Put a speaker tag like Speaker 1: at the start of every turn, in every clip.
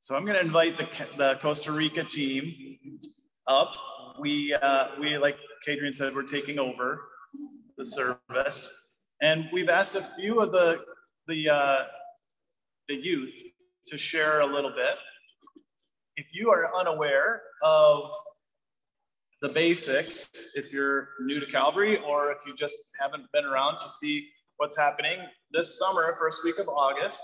Speaker 1: So I'm going to invite the Costa Rica team up. We like Kadrian said, we're taking over the service, and we've asked a few of the youth to share a little bit. If you are unaware of the basics, if you're new to Calvary, or if you just haven't been around to see what's happening, this summer, first week of August,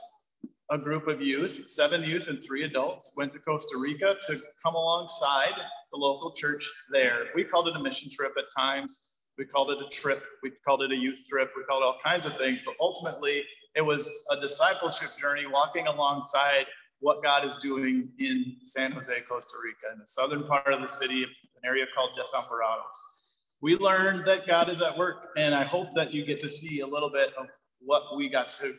Speaker 1: a group of youth, 7 youth and 3 adults, went to Costa Rica to come alongside the local church there. We called it a mission trip at times. We called it a trip. We called it a youth trip. We called it all kinds of things, but ultimately it was a discipleship journey walking alongside what God is doing in San Jose, Costa Rica, in the southern part of the city, an area called Desamparados. We learned that God is at work, and I hope that you get to see a little bit of what we got to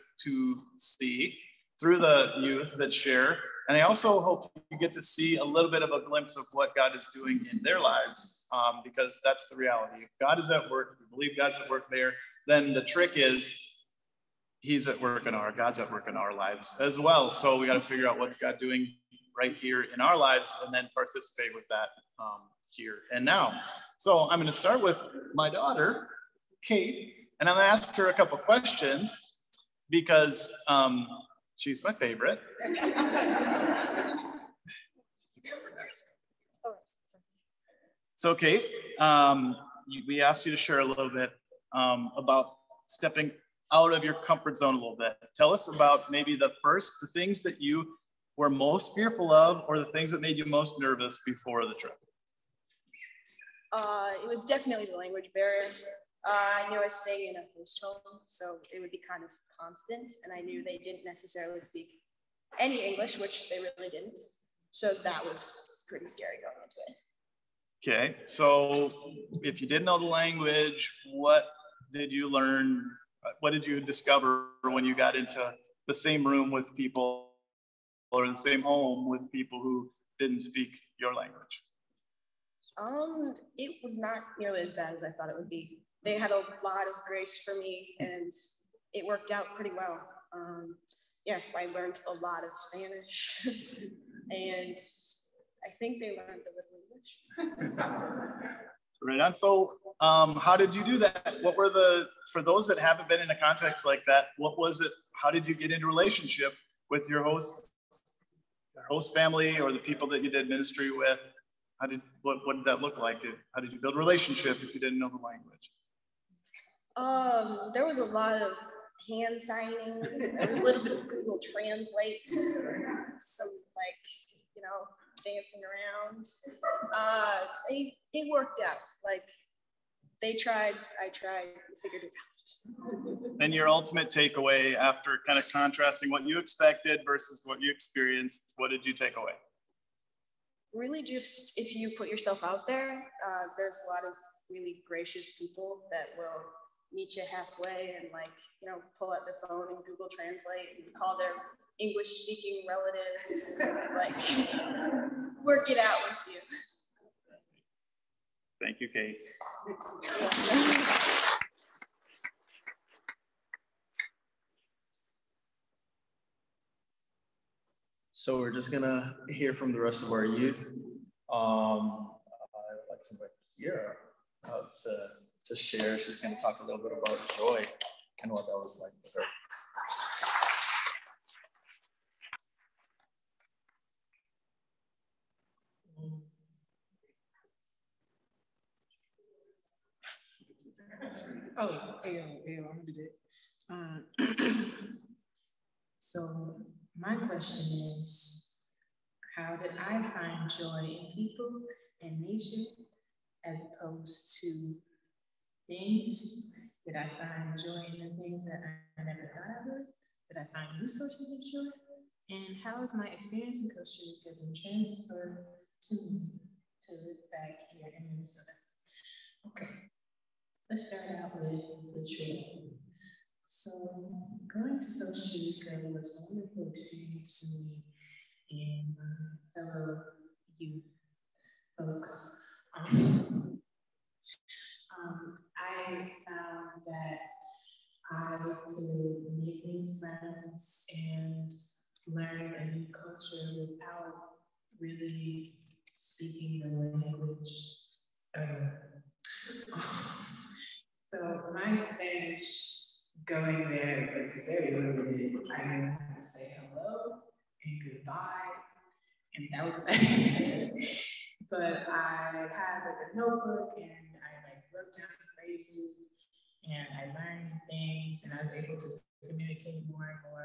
Speaker 1: see through the youth that share. And I also hope you get to see a little bit of a glimpse of what God is doing in their lives, because that's the reality. If God is at work, we believe God's at work there, then the trick is God's at work in our lives as well. So we got to figure out what's God doing right here in our lives and then participate with that here and now. So I'm going to start with my daughter, Kate, and I'm going to ask her a couple questions because she's my favorite. So Kate, we asked you to share a little bit about stepping out of your comfort zone a little bit. Tell us about maybe the things that you were most fearful of, or the things that made you most nervous before the trip.
Speaker 2: It was definitely the language barrier. I knew I was staying in a host home, so it would be kind of constant, and I knew they didn't necessarily speak any English, which they really didn't. So that was pretty scary going into it.
Speaker 1: Okay, so if you didn't know the language, what did you learn? What did you discover when you got into the same room with people, or the same home with people who didn't speak your language?
Speaker 2: It was not nearly as bad as I thought it would be. They had a lot of grace for me, and it worked out pretty well. Yeah, I learned a lot of Spanish, and I think they learned a little English.
Speaker 1: Right on. So how did you do that? What were for those that haven't been in a context like that, what was it? How did you get into relationship with your host family, or the people that you did ministry with? What did that look like? How did you build a relationship if you didn't know the language?
Speaker 2: There was a lot of hand signing. There was a little bit of Google Translate, some dancing around. It worked out. They tried, I tried, we figured it out.
Speaker 1: And your ultimate takeaway after kind of contrasting what you expected versus what you experienced, what did you take away?
Speaker 2: Really just, if you put yourself out there, there's a lot of really gracious people that will meet you halfway and pull out their phone and Google Translate and call their English speaking relatives, work it out with you.
Speaker 1: Thank you, Kate.
Speaker 3: So we're just gonna hear from the rest of our youth. I'd like to invite Kira to share. She's gonna talk a little bit about joy and what that was like for her.
Speaker 4: I'm gonna do that. So my question is, how did I find joy in people and nature as opposed to things? Did I find joy in the things that I never thought I would? Did I find new sources of joy? And how has my experience in Costa Rica been transferred to me to live back here in Minnesota? Okay, let's start out with the joy. So going to Costa Rica was a wonderful experience for me and my fellow youth folks. I found that I could make new friends and learn a new culture without really speaking the language. So my Spanish going there was very limited. I knew how to say hello and goodbye, and that was it. But I had like a notebook and I like wrote down phrases and I learned things and I was able to communicate more and more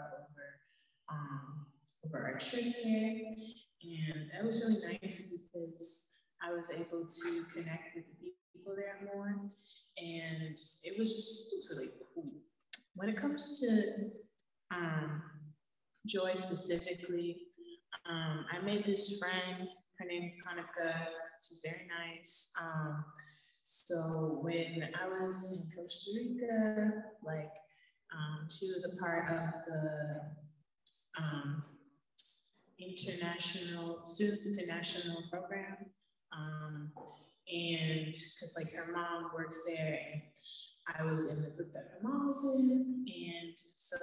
Speaker 4: over our trip there. And that was really nice because I was able to connect with the people there more. And it was really cool. When it comes to Joy specifically, I made this friend. Her name is Costa. She's very nice. So when I was in Costa Rica, like she was a part of the Students International program. And because like her mom works there, and I was in the group that her mom was in. And so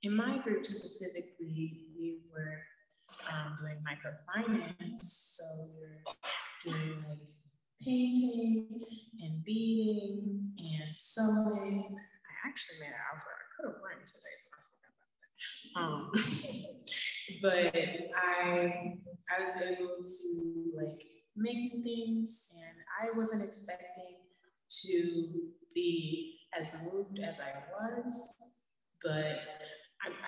Speaker 4: in my group specifically, we were doing microfinance. So we were doing like painting and beading and sewing. I actually made an outfit. I could have worn today, but I forgot about that. But I was able to like make things, and I wasn't expecting to be as moved as I was, but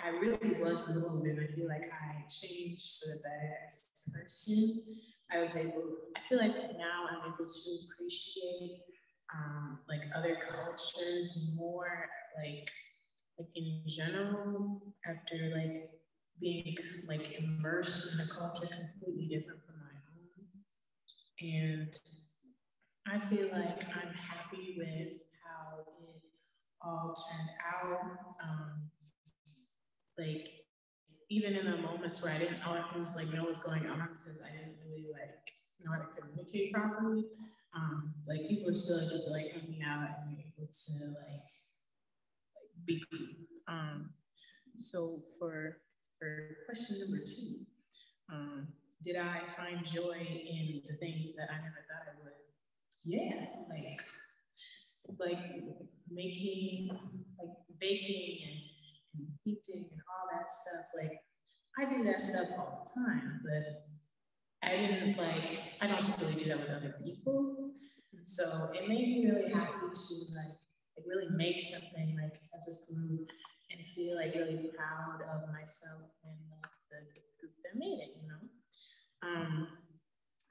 Speaker 4: I really was moved, and I feel like I changed for the better as a person. I feel like now I'm able to appreciate like other cultures more, like in general, after like being like immersed in a culture completely different from my own. And I feel like I'm happy with how it all turned out. Like even in the moments where I didn't always like know what's going on because I didn't really like know how to communicate properly. Like people were still just like hanging out and able to like be cool. So for question number 2, did I find joy in the things that I never thought I would? Yeah, like making, like baking and painting and all that stuff. Like I do that stuff all the time, but I don't typically do that with other people. And so it made me really happy to like really make something like as a group and feel like really proud of myself and like the group that made it, you know.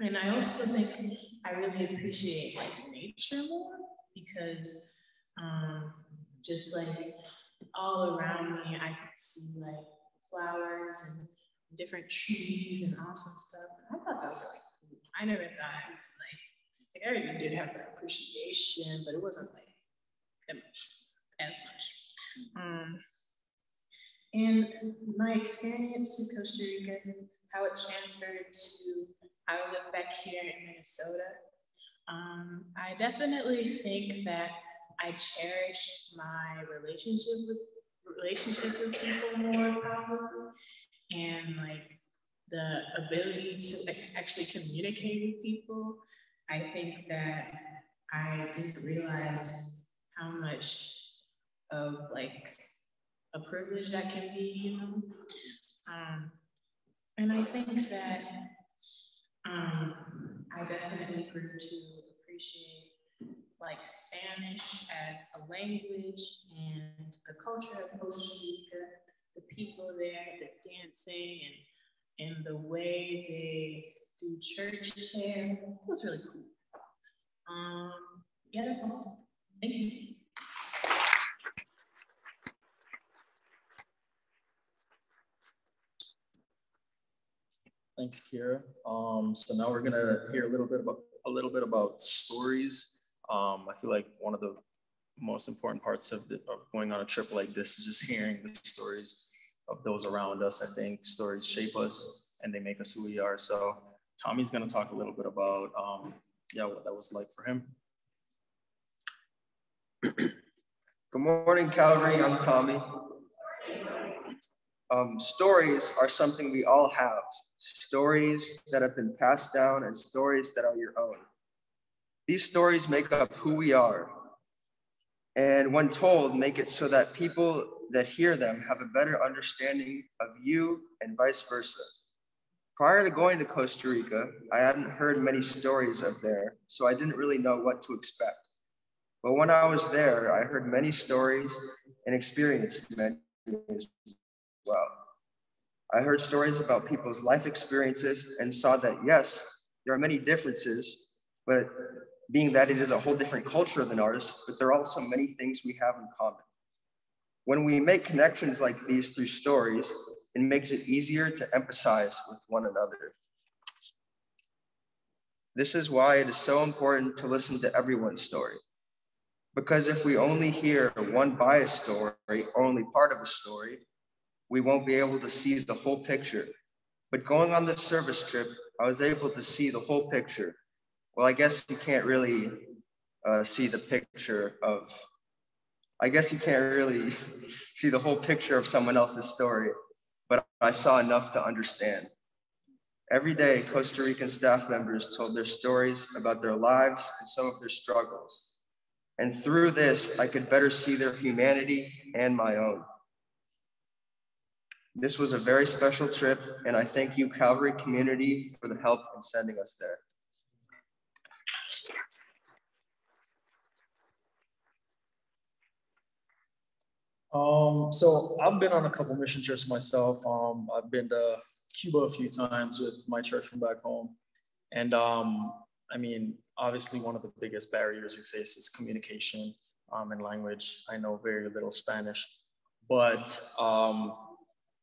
Speaker 4: And I also think I really appreciate like nature more because just like all around me, I could see like flowers and different trees and awesome stuff. And I thought that was really cool. I never thought like everything did have that appreciation, but it wasn't like as much. And my experience in Costa Rica, how it transferred to how I live back here in Minnesota, I definitely think that I cherish my relationships with people more probably, and like the ability to actually communicate with people. I think that I didn't realize how much of like a privilege that can be, you know. And I think that I definitely grew to appreciate like Spanish as a language and the culture of Costa Rica, the people there, the dancing and the way they do church there. It was really cool. Yeah, that's all. Thank you.
Speaker 3: Thanks, Kira. So now we're gonna hear a little bit about stories. I feel like one of the most important parts of going on a trip like this is just hearing the stories of those around us. I think stories shape us and they make us who we are. So Tommy's gonna talk a little bit about what that was like for him.
Speaker 5: Good morning, Calgary. I'm Tommy. Stories are something we all have. Stories that have been passed down and stories that are your own. These stories make up who we are, and when told, make it so that people that hear them have a better understanding of you and vice versa. Prior to going to Costa Rica, I hadn't heard many stories of there, so I didn't really know what to expect. But when I was there, I heard many stories and experienced many as well. I heard stories about people's life experiences and saw that, yes, there are many differences, but being that it is a whole different culture than ours, but there are also many things we have in common. When we make connections like these through stories, it makes it easier to empathize with one another. This is why it is so important to listen to everyone's story. Because if we only hear one biased story or only part of a story, we won't be able to see the whole picture. But going on this service trip, I was able to see the whole picture. Well, I guess you can't really see the picture of, I guess you can't really see the whole picture of someone else's story, but I saw enough to understand. Every day, Costa Rican staff members told their stories about their lives and some of their struggles. And through this, I could better see their humanity and my own. This was a very special trip, and I thank you, Calvary community, for the help in sending us there.
Speaker 3: So I've been on a couple mission trips myself. I've been to Cuba a few times with my church from back home. And I mean, obviously one of the biggest barriers we face is communication and language. I know very little Spanish, but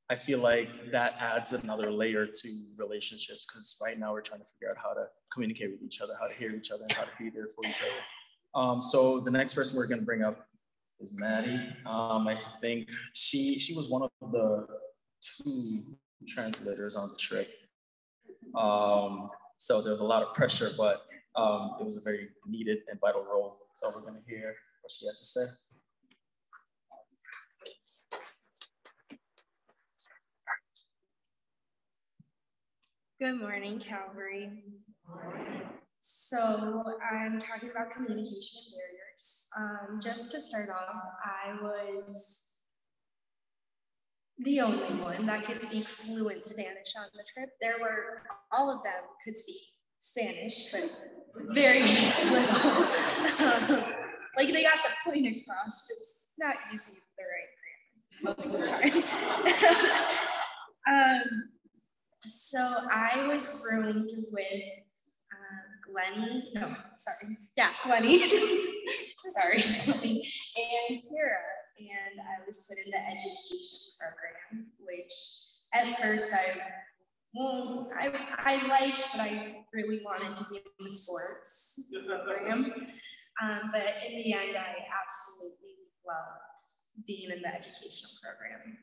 Speaker 3: I feel like that adds another layer to relationships, because right now we're trying to figure out how to communicate with each other, how to hear each other, and how to be there for each other. So the next person we're gonna bring up is Maddie. I think she was one of the 2 translators on the trip. So there was a lot of pressure, but it was a very needed and vital role. So we're gonna hear what she has to say.
Speaker 6: Good morning, Calvary. So I'm talking about communication barriers. Just to start off, I was the only one that could speak fluent Spanish on the trip. All of them could speak Spanish, but very little. Like they got the point across, just not using the right grammar most of the time. So I was groomed with Glennie, Glennie, sorry, and Kira, and I was put in the education program, which at first I liked, but I really wanted to be in the sports program. But in the end, I absolutely loved being in the educational program.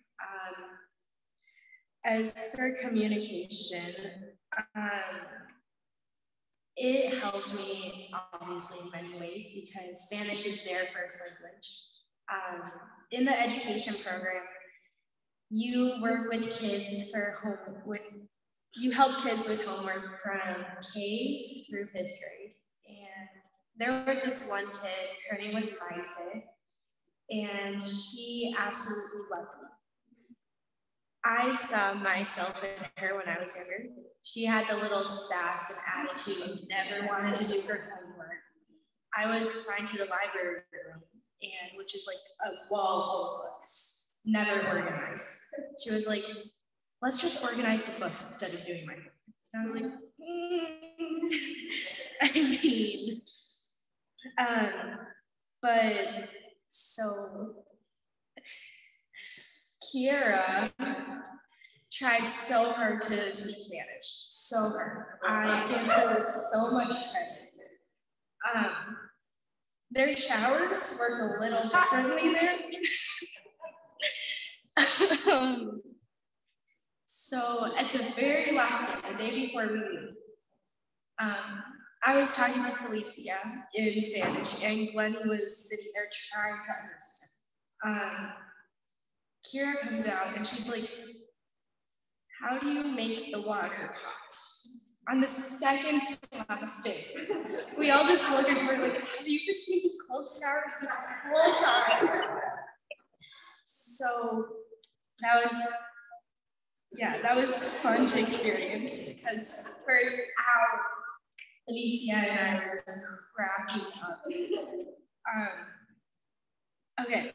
Speaker 6: As for communication, it helped me obviously in many ways because Spanish is their first language. In the education program, you work with kids you help kids with homework from K through 5th grade. And there was this one kid, her name was Rica, and she absolutely loved me. I saw myself in her when I was younger. She had the little sass and attitude, never wanted to do her homework. I was assigned to the library room, which is like a wall full of books, never organized. She was like, let's just organize the books instead of doing my homework. And I was like, but so Kiera tried so hard to speak Spanish, so hard. I give her so much credit. Their showers work a little differently there. So at the very last day, the day before we leave, I was talking to Felicia in Spanish, and Glenn was sitting there trying to understand. Kira comes out and she's like, how do you make the water hot? On the second to last day. We all just look at her like, have you been taking cold showers this whole time? So that was fun to experience because for an hour, Alicia and I were just cracking up. Okay.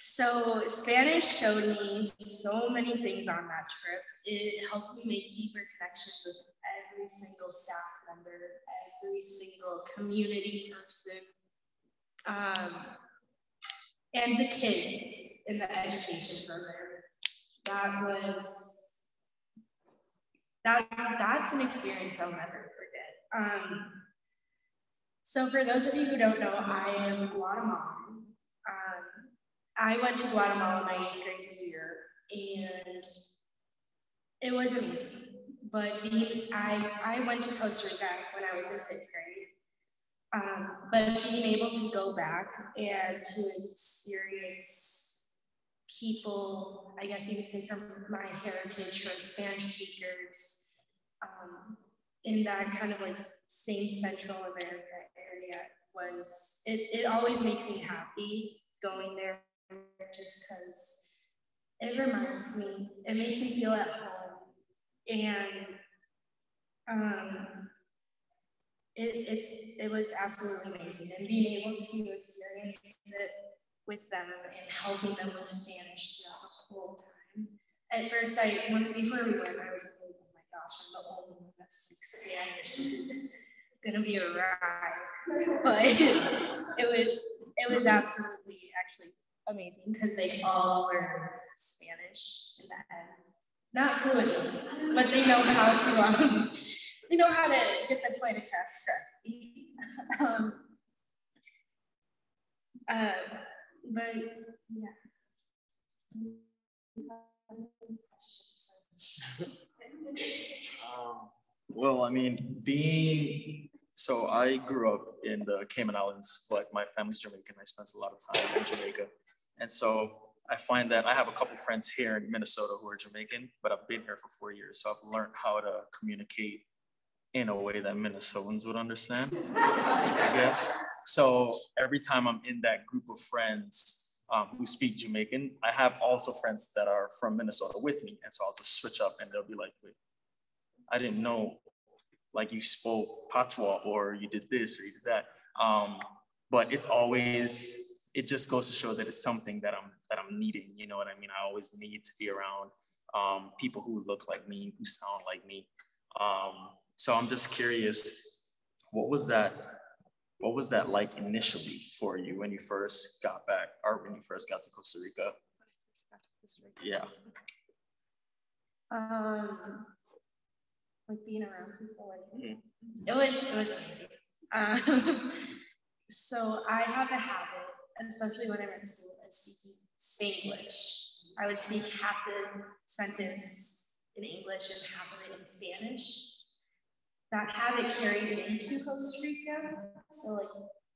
Speaker 6: So Spanish showed me so many things on that trip. It helped me make deeper connections with every single staff member, every single community person, and the kids in the education program. That's an experience I'll never forget. So for those of you who don't know, I am Guatemalan. I went to Guatemala my 8th grade year, and it was amazing. But I went to Costa Rica when I was in 5th grade. But being able to go back and to experience people, I guess you could say from my heritage, from Spanish speakers, in that kind of like same Central America area it always makes me happy going there, just because it reminds me, it makes me feel at home. And it was absolutely amazing. And being able to experience it with them and helping them with Spanish throughout the whole time. At first, before we went, I was like, oh my gosh, I'm the only one that speaks Spanish. This is gonna be a ride. But it was absolutely actually amazing because they all learned Spanish in the end. Not fluently, but they know how to get the point across correctly. But yeah.
Speaker 3: Well, I mean, so I grew up in the Cayman Islands, but my family's Jamaican. I spent a lot of time in Jamaica. And so I find that I have a couple friends here in Minnesota who are Jamaican, but I've been here for 4 years. So I've learned how to communicate in a way that Minnesotans would understand, I guess. So every time I'm in that group of friends who speak Jamaican, I have also friends that are from Minnesota with me. And so I'll just switch up and they'll be like, wait, I didn't know like you spoke patois or you did this or you did that. But it just goes to show that it's something that I'm needing, you know what I mean? I always need to be around people who look like me, who sound like me. So I'm just curious, what was that like initially for you when you first got back or when you first got to Costa Rica? Yeah.
Speaker 6: Like being around people, it was amazing. So I have a habit, especially when I'm in school, of speaking Spanglish. I would speak half the sentence in English and half of it in Spanish. That habit carried into Costa Rica. So like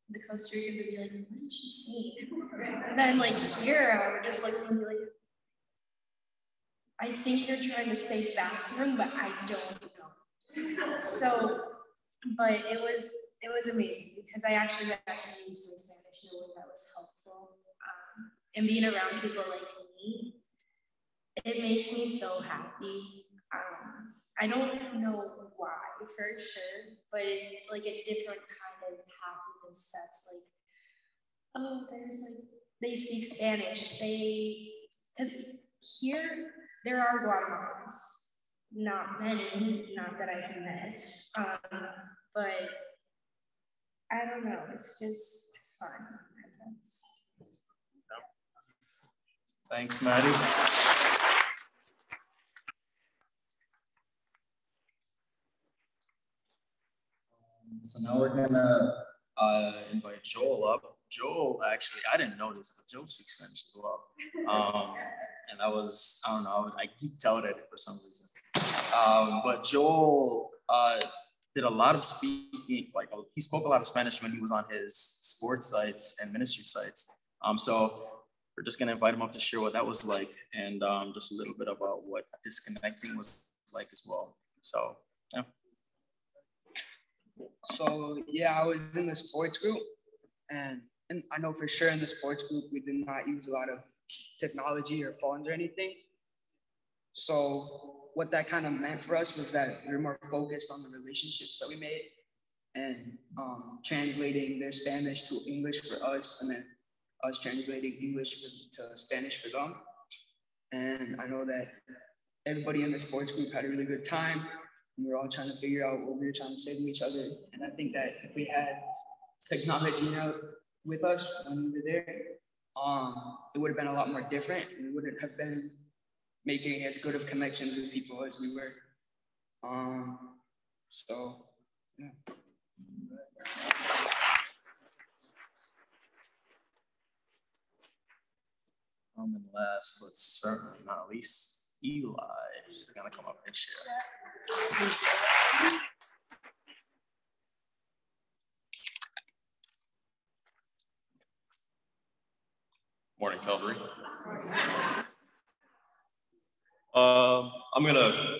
Speaker 6: the Costa Ricans would be like, what did she say? And then like here, I would just look and be like, I think you're trying to say bathroom, but I don't know. So, but it was amazing because I actually got to use my Spanish in a way that was helpful. And being around people like me, it makes me so happy. I don't know why for sure, but it's like a different kind of happiness that's like, oh, there's like, they speak Spanish. Because here, there are Guatemalans. Not many, not that I've met. But I don't know, it's just fun.
Speaker 3: Thanks, Maddie. So now we're gonna invite Joel up. Joel, actually, I didn't know this, but Joel speaks Spanish as well. And I don't know, I geeked out at it for some reason. But Joel did a lot of speaking, like he spoke a lot of Spanish when he was on his sports sites and ministry sites. So we're just gonna invite him up to share what that was like, and just a little bit about what disconnecting was like as well. So, yeah.
Speaker 5: So yeah, I was in the sports group, and I know for sure in the sports group we did not use a lot of technology or phones or anything. So what that kind of meant for us was that we were more focused on the relationships that we made, and translating their Spanish to English for us, and then us translating English to Spanish for them. And I know that everybody in the sports group had a really good time. And we were all trying to figure out what we were trying to say to each other. And I think that if we had technology now with us when we were there, it would have been a lot more different. We wouldn't have been making as good of connections with people as we were. So, yeah.
Speaker 3: And last, but certainly not least, Eli is gonna come up and share.
Speaker 7: Morning, Calvary. I'm gonna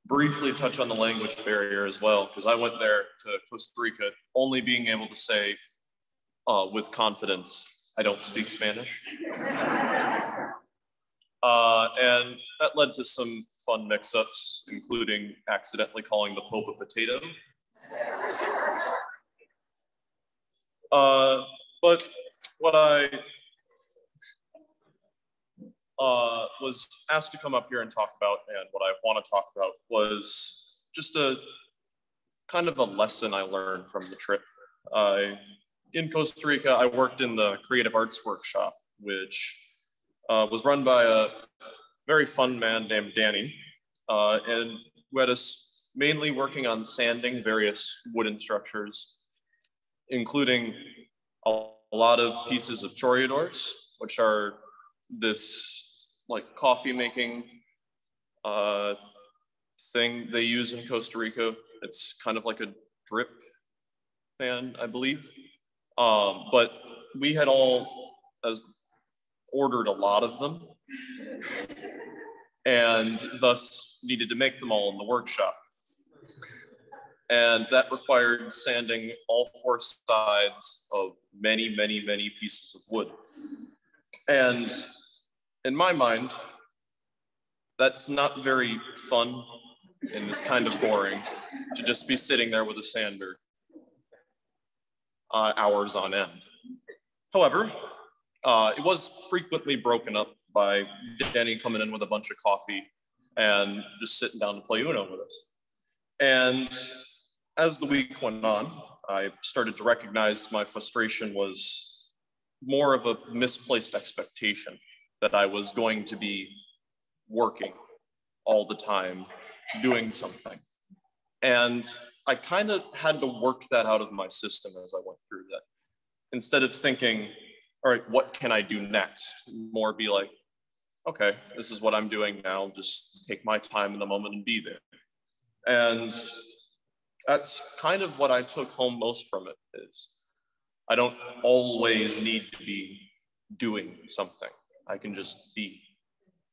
Speaker 7: briefly touch on the language barrier as well, because I went there to Costa Rica only being able to say with confidence, I don't speak Spanish. And that led to some fun mix-ups, including accidentally calling the Pope a potato. But what I was asked to come up here and talk about, and what I want to talk about, was just a kind of a lesson I learned from the trip. In Costa Rica, I worked in the creative arts workshop, which was run by a very fun man named Danny, and who had us mainly working on sanding various wooden structures, including a lot of pieces of chorreadors, which are this like coffee making thing they use in Costa Rica. It's kind of like a drip fan, I believe. But we had all ordered a lot of them, and thus needed to make them all in the workshop. And that required sanding all four sides of many, many, many pieces of wood. And in my mind, that's not very fun and is kind of boring to just be sitting there with a sander hours on end. However, it was frequently broken up by Danny coming in with a bunch of coffee and just sitting down to play Uno with us. And as the week went on, I started to recognize my frustration was more of a misplaced expectation that I was going to be working all the time, doing something. And I kind of had to work that out of my system as I went through that. Instead of thinking, all right, what can I do next? More be like, okay, this is what I'm doing now. Just take my time in the moment and be there. And that's kind of what I took home most from it is I don't always need to be doing something. I can just be,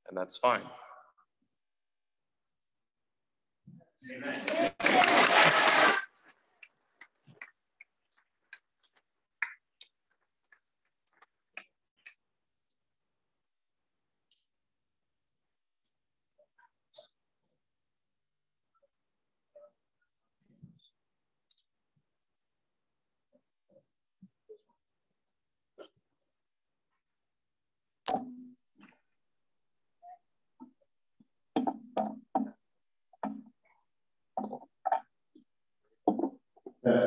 Speaker 7: and that's fine.
Speaker 1: Yes.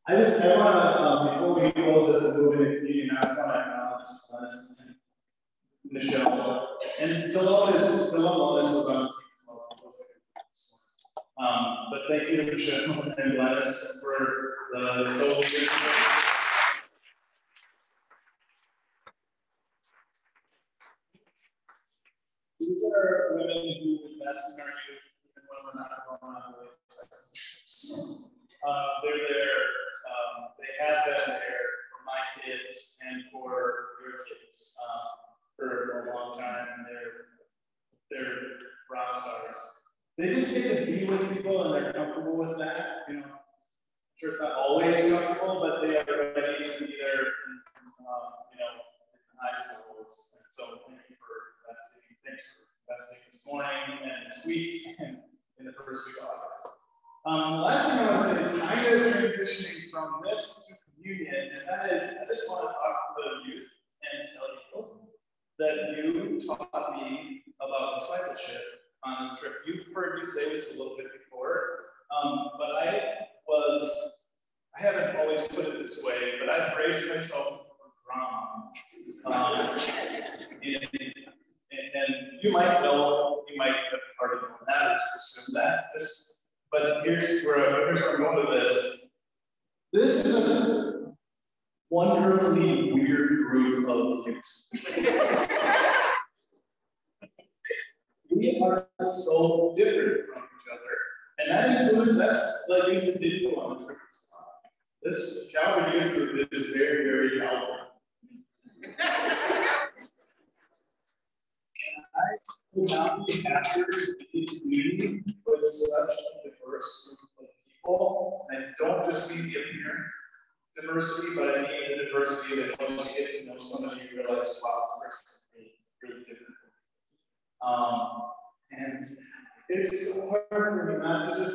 Speaker 1: I want to, before we close this and move into communion, I just want to acknowledge Michelle. And Delon was on. But thank you to Michelle and Gladys for the co-leadership. These are women who invest in our youth, even when we're not going on the relationships. They're there. They have been there for my kids. kids and for your kids for a long time. They're rock stars. They just get to be with people and they're comfortable with that. You know, I'm sure it's not always comfortable, but they are ready to be there, you know, in high schools. And so thank you for investing. Thanks for investing this morning and this week and in the first week of August. The last thing I want to say is kind of transitioning from this to communion, and that is I just want to talk to the youth and tell you that you taught me about discipleship on this trip. You've heard me say this a little bit before, but I haven't always put it this way, but I've braced myself for drama. And you might know, you might have already known that, or just assume that. But here's where I'm going with this. This is a wonderfully weird group of youth. We are so different from each other. And that includes us, the youth that did go on the trip. This Calvary youth group is very, very Calvary. I would not be happier to be in community with such a diverse group of people. And don't just mean the apparent diversity, but I mean the diversity that once you get to know somebody, you realize, wow, this person is really different. And it's so hard for me not to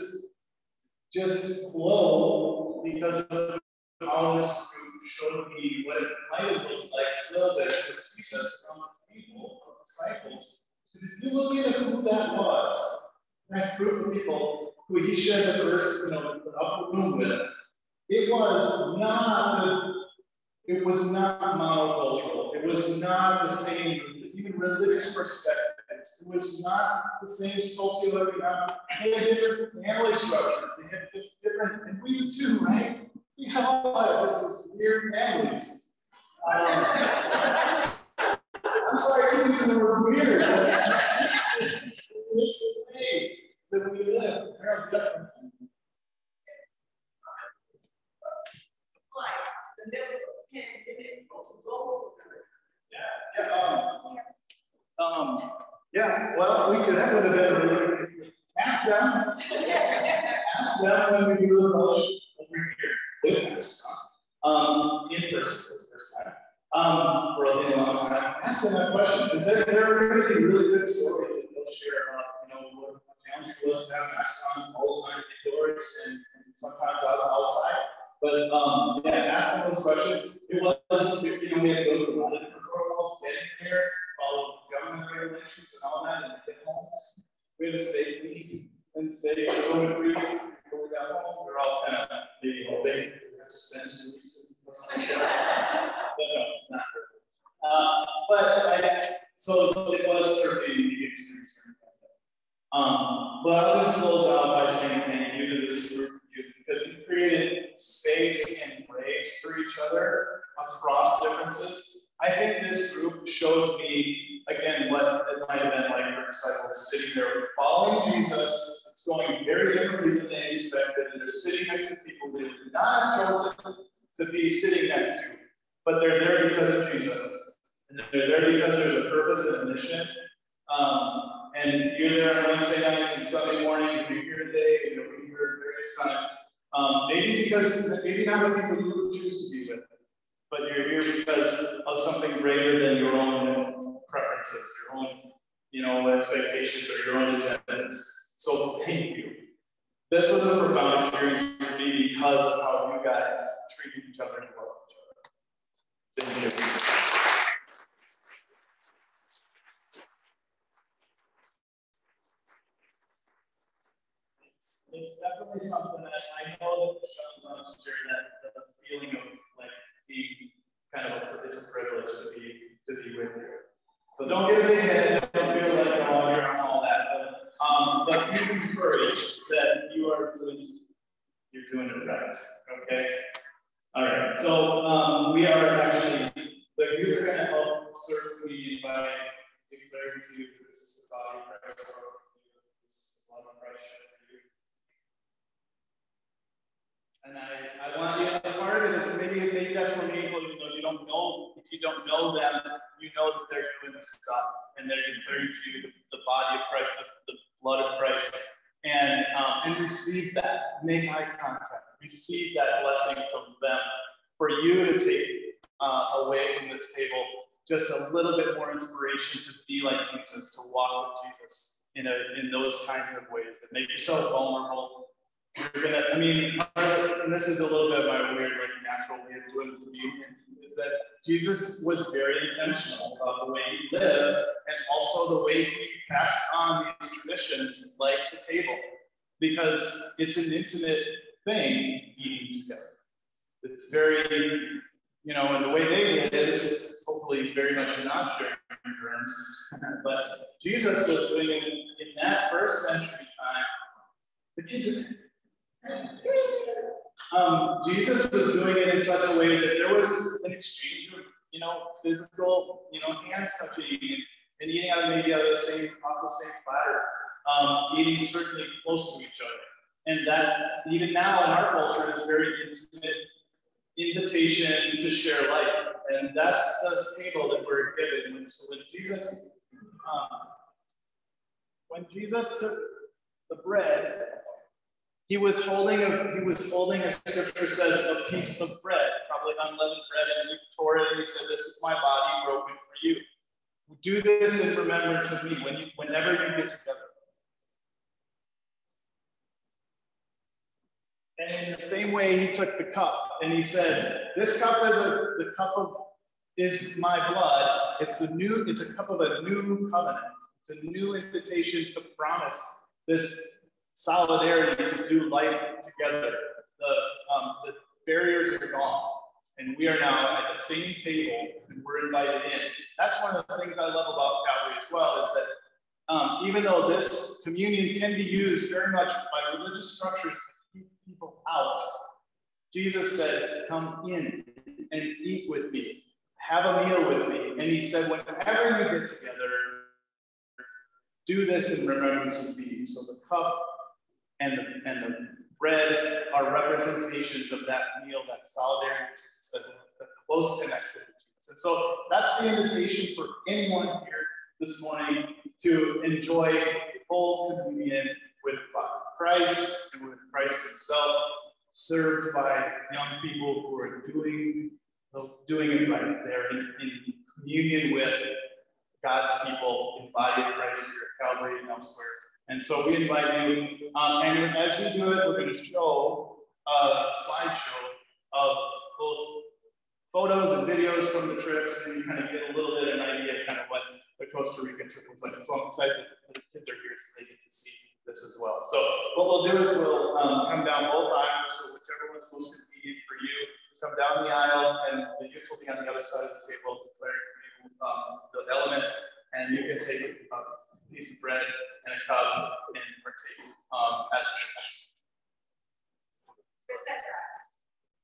Speaker 1: just flow because of how this group showed me what it might have looked like a little bit with Jesus on the table of disciples. Because if you look at who that was, that group of people who he shared the first, the upper room with, it was not monocultural. It was not the same, even religious perspectives. It was not the same socioeconomic. They had different family structures. They had different, and we too, right? We all have this weird families. I'm sorry for using the word weird, but it's the way that we live. They're different. Yeah, well, that would have been a really good. Ask them when we do the fellowship over here with us, in person for the first time, for a really long time. Ask them that question. Is there going to be really good stories that they'll share about, what challenging it was to have masks on all the time indoors and sometimes outside. But yeah, ask them those questions. It was, we had to go through a lot of different protocols getting there, follow government regulations and all that, and get home. We had to safely and stay COVID-free before we got home. We were all kind of maybe hoping we have to spend 2 weeks in something like that. But no, not really. So it was certainly a unique experience. But I'll just close out by saying thank you to this group of youth because you created space and grace for each other across differences. I think this group showed me, again, what it might have been like for disciples sitting there following Jesus. It's going very differently than they expected. And they're sitting next to people they did not have chosen to be sitting next to. But they're there because of Jesus. And they're there because there's a purpose and a mission. And you're there on Wednesday nights and Sunday mornings, and you're here today, and you'll be here various times. Maybe not with people you would choose to be with, but you're here because of something greater than your own preferences, your own, expectations or your own agendas. So thank you. This was a profound experience for me because of how you guys treated each other and loved each other. Thank you. It's definitely something that I know that Sean loves to share, that the feeling of being it's a privilege to be with you. So don't get a big head, don't feel like you're on all that, but be encouraged that you're doing it right. Okay? All right. So we are actually, the youth are going to help serve me by declaring to you that this is the body of Christ, or this is the blood of Christ. And I want you to be part of this. Maybe that's for people, you don't know, if you don't know them, you know that they're doing this stuff and they're declaring to you the body of Christ, the blood of Christ, and receive that, make eye contact, receive that blessing from them. For you to take away from this table just a little bit more inspiration to be like Jesus, to walk with Jesus in those kinds of ways that make yourself vulnerable. You're gonna, and this is a little bit of my weird, natural way of doing communion, is that Jesus was very intentional about the way he lived and also the way he passed on these traditions like the table, because it's an intimate thing eating together. It's very, and the way they did it, this is hopefully very much not sharing terms, but Jesus was doing it in that first century time. The kids, Jesus was doing it in such a way that there was an exchange of, physical, hands touching and eating off the same platter, eating certainly close to each other. And that even now in our culture is very intimate invitation to share life. And that's the table that we're given. So when Jesus took the bread, he was holding, as scripture says, a piece of bread, probably unleavened bread, and he tore it and he said, "This is my body broken for you. Do this in remembrance of me whenever you get together." And in the same way, he took the cup and he said, "This cup is my blood. It's a cup of a new covenant. It's a new invitation to promise this solidarity to do life together. The barriers are gone, and we are now at the same table, and we're invited in." That's one of the things I love about Calvary as well, is that even though this communion can be used very much by religious structures to keep people out, Jesus said, "Come in and eat with me, have a meal with me." And he said, "Whenever you get together, do this in remembrance of me." So the cup and the bread are representations of that meal, that solidarity with Jesus, that close connection with Jesus. And so that's the invitation for anyone here this morning to enjoy full communion with Christ and with Christ himself, served by young people who are doing it right. They're in communion with God's people, in body of Christ here at Calvary and elsewhere. And so we invite you, and as we do it, we're going to show a slideshow of both photos and videos from the trips, and you kind of get a little bit of an idea of kind of what the Costa Rica trip was like. So I'm excited that the kids are here so they get to see this as well. So what we'll do is we'll come down both aisles, so whichever one's most convenient for you, come down the aisle, and the youth will be on the other side of the table declaring for you the elements, and you can take a piece of bread and a cup and partake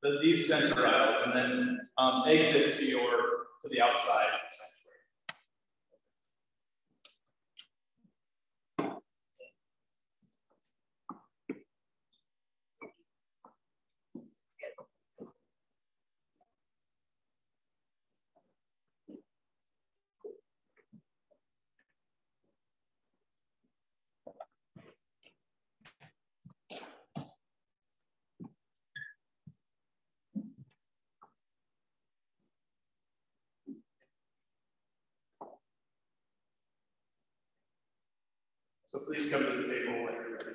Speaker 1: at these center aisles, and then exit to the outside of the sanctuary. So please come to the table when you're ready.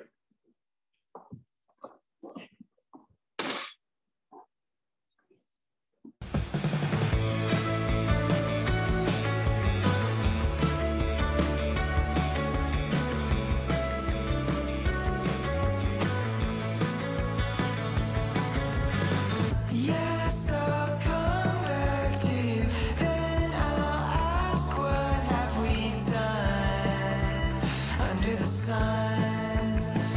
Speaker 8: Yes, I'll come back to you, then I'll ask, what have we done under the sun?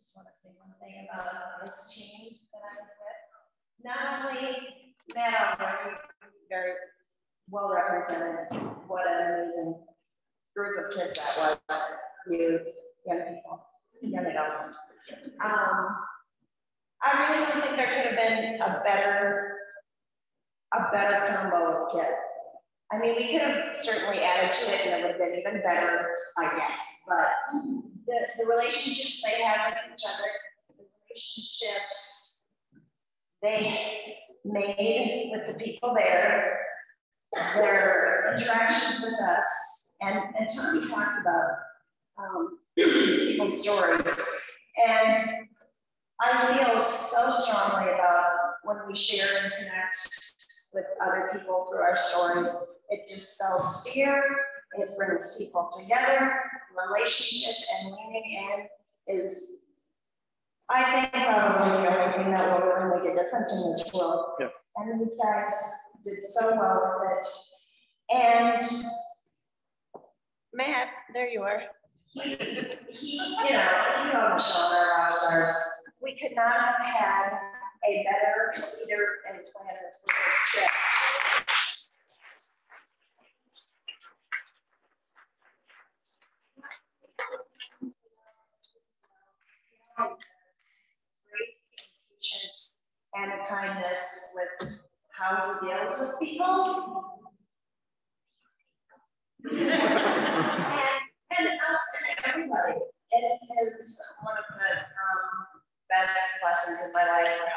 Speaker 9: just want to say one thing about this team that I was with. Not only Matt Albury, very well represented, what an amazing group of kids that was, youth, young people, young adults. I really don't think there could have been a better combo of kids. I mean, we could have certainly added to it and it would have been even better, I guess, but the relationships they have with each other, the relationships they made with the people there, their interactions with us, and Tony talked about people's stories. And I feel so strongly about when we share and connect with other people through our stories. It just sells fear, it brings people together. Relationship and leaning in is, I think, probably the only thing that will really make a difference in this world. Yeah. And these guys did so well with it. And Matt, there you are. He you know, he on the shoulder rock stars. We could not have had a better leader and planner for this trip. Grace and patience and kindness with how he deals with people. and us and everybody. It is one of the best lessons in my life for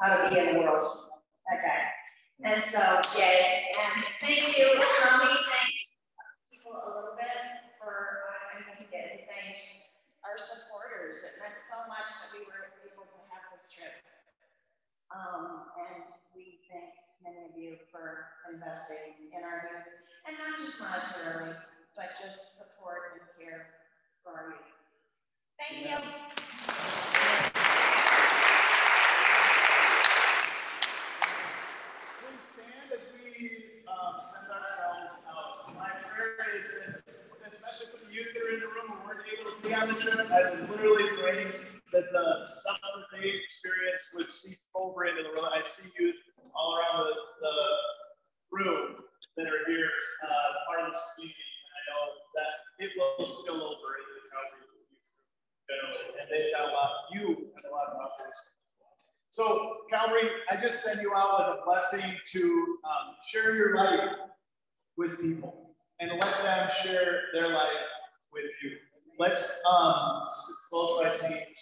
Speaker 9: how to be in the world. Okay. And so, yay. And thank you, Tommy. Thank people a little bit for, I'm going to get to thank our supporters. It meant so much that we were able to have this trip. And we thank many of you for investing in our youth. And not just monetarily, but just support and care for our youth. Thank you.
Speaker 1: Please stand as we send ourselves out. My prayer is that, especially for the youth that are in the room who weren't able to be on the trip, I would literally pray that the summer day experience would seep over into the room. I see youth all around the room that are here, part of this community. I know that it will spill over into the Calvary youth group, and they've got a lot. You have a lot of opportunities. So, Calvary, I just send you out with a blessing to share your life with people and let them share their life with you. Let's close by singing.